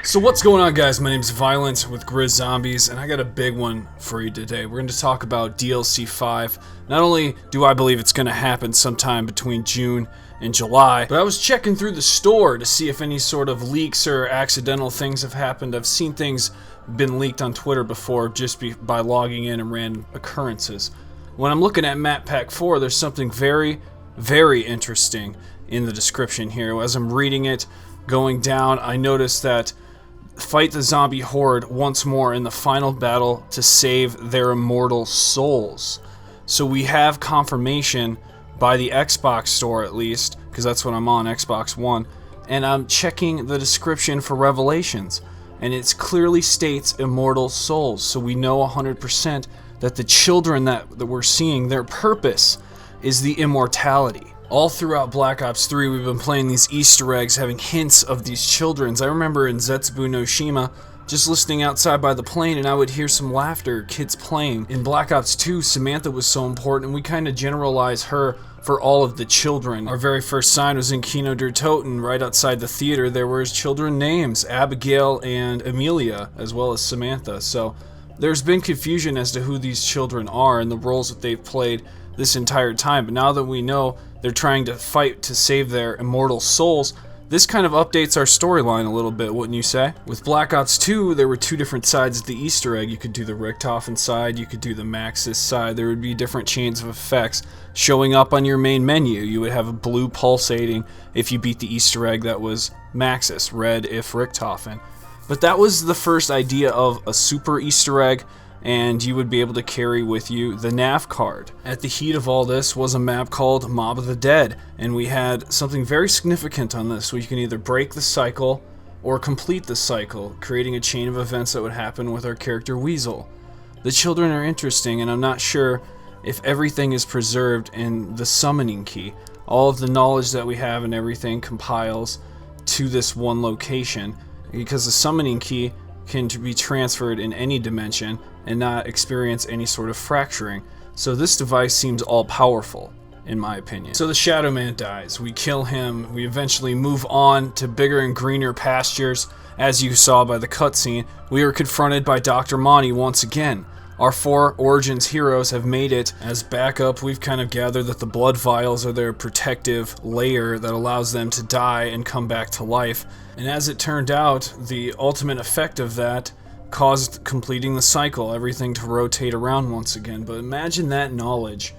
So what's going on, guys? My name's Viollent with GRIZZ Zombies, and I got a big one for you today. We're going to talk about DLC 5. Not only do I believe it's going to happen sometime between June and July, but I was checking through the store to see if any sort of leaks or accidental things have happened. I've seen things been leaked on Twitter before just by logging in and random occurrences. When I'm looking at Map Pack 4, there's something very, very interesting in the description here. As I'm reading it, going down, I noticed that fight the zombie horde once more in the final battle to save their immortal souls. So we have confirmation by the Xbox store, at least, because that's what I'm on, Xbox One, and I'm checking the description for Revelations, and it clearly states immortal souls, so we know 100% that the children that we're seeing, their purpose is the immortality. All throughout Black Ops 3, we've been playing these Easter eggs, having hints of these children's. I remember in Zetsubou no Shima, just listening outside by the plane, and I would hear some laughter, kids playing. In Black Ops 2, Samantha was so important, and we kind of generalize her for all of the children. Our very first sign was in Kino der Toten, right outside the theater. There were children names, Abigail and Amelia, as well as Samantha. So there's been confusion as to who these children are and the roles that they've played this entire time, but now that we know they're trying to fight to save their immortal souls, this kind of updates our storyline a little bit, wouldn't you say? With Black Ops 2, there were two different sides of the Easter egg. You could do the Richthofen side, you could do the Maxis side. There would be different chains of effects showing up on your main menu. You would have a blue pulsating if you beat the Easter egg that was Maxis, red if Richthofen. But that was the first idea of a super Easter egg, and you would be able to carry with you the nav card. At the heat of all this was a map called Mob of the Dead, and we had something very significant on this, where you can either break the cycle or complete the cycle, creating a chain of events that would happen with our character Weasel. The children are interesting, and I'm not sure if everything is preserved in the summoning key. All of the knowledge that we have and everything compiles to this one location, because the summoning key can be transferred in any dimension and not experience any sort of fracturing. So this device seems all-powerful, in my opinion. So the Shadow Man dies. We kill him. We eventually move on to bigger and greener pastures. As you saw by the cutscene, we are confronted by Dr. Monty once again. Our four Origins heroes have made it. As backup, we've kind of gathered that the blood vials are their protective layer that allows them to die and come back to life. And as it turned out, the ultimate effect of that caused completing the cycle, everything to rotate around once again. But imagine that knowledge,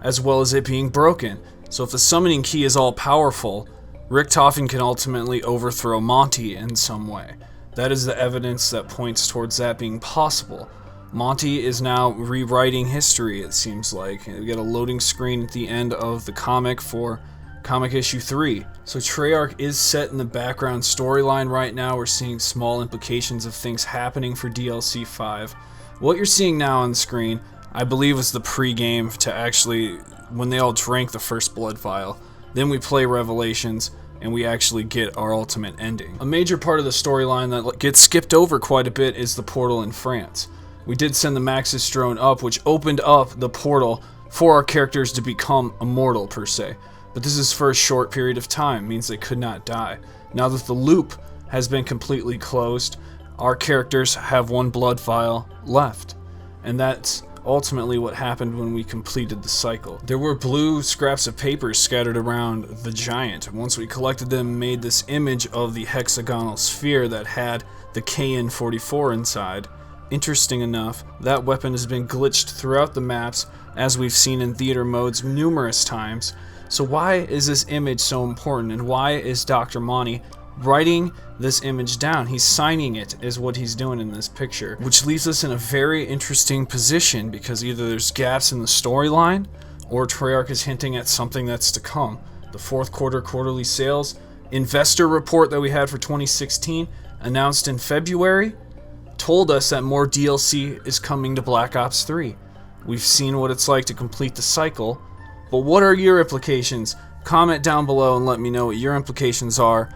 as well as it being broken. So if the summoning key is all powerful, Richthofen can ultimately overthrow Monty in some way. That is the evidence that points towards that being possible. Monty is now rewriting history, it seems like. We get a loading screen at the end of the comic for comic issue 3. So Treyarch is set in the background storyline right now. We're seeing small implications of things happening for DLC 5. What you're seeing now on the screen, I believe, was the pre-game to actually, when they all drank the first blood vial. Then we play Revelations, and we actually get our ultimate ending. A major part of the storyline that gets skipped over quite a bit is the portal in France. We did send the Maxis drone up, which opened up the portal for our characters to become immortal, per se. But this is for a short period of time, means they could not die. Now that the loop has been completely closed, our characters have one blood vial left. And that's ultimately what happened when we completed the cycle. There were blue scraps of paper scattered around the giant. Once we collected them, made this image of the hexagonal sphere that had the KN-44 inside. Interesting enough, that weapon has been glitched throughout the maps, as we've seen in theater modes numerous times. So why is this image so important, and why is Dr. Monty writing this image down? He's signing it, is what he's doing in this picture, which leaves us in a very interesting position, because either there's gaps in the storyline, or Treyarch is hinting at something that's to come. The fourth quarter quarterly sales investor report that we had for 2016, announced in February, told us that more DLC is coming to Black Ops 3. We've seen what it's like to complete the cycle, but what are your implications? Comment down below and let me know what your implications are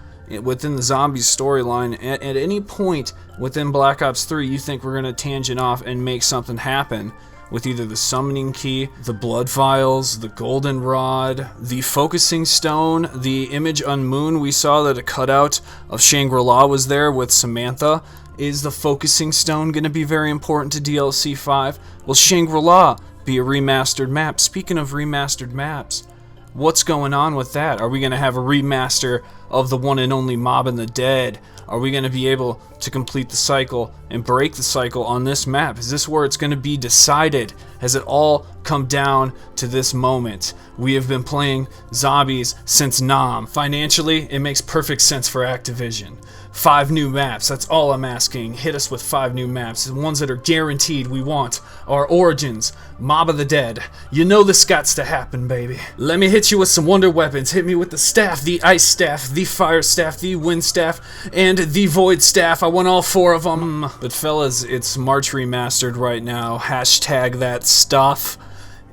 within the zombies storyline. At any point within Black Ops 3 you think we're going to tangent off and make something happen with either the summoning key, the blood vials, the golden rod, the focusing stone, the image unmoon. We saw that a cutout of Shangri-La was there with Samantha. Is the focusing stone going to be very important to DLC 5? Will Shangri-La be a remastered map? Speaking of remastered maps, what's going on with that? Are we going to have a remaster of the one and only Mob in the Dead? Are we going to be able to complete the cycle and break the cycle on this map? Is this where it's going to be decided? Has it all come down to this moment? We have been playing zombies since Nam. Financially, it makes perfect sense for Activision. 5 new maps, that's all I'm asking. Hit us with 5 new maps, the ones that are guaranteed we want. Our Origins, Mob of the Dead. You know this gots to happen, baby. Let me hit you with some wonder weapons. Hit me with the staff, the ice staff, the fire staff, the wind staff, and the void staff. I want all 4 of them. But fellas, it's March Remastered right now. Hashtag that stuff.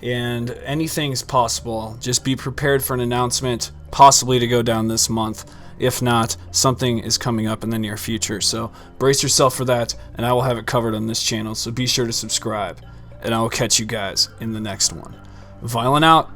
And anything's possible. Just be prepared for an announcement, possibly to go down this month. If not, something is coming up in the near future. So brace yourself for that, and I will have it covered on this channel. So be sure to subscribe, and I will catch you guys in the next one. Viollent out.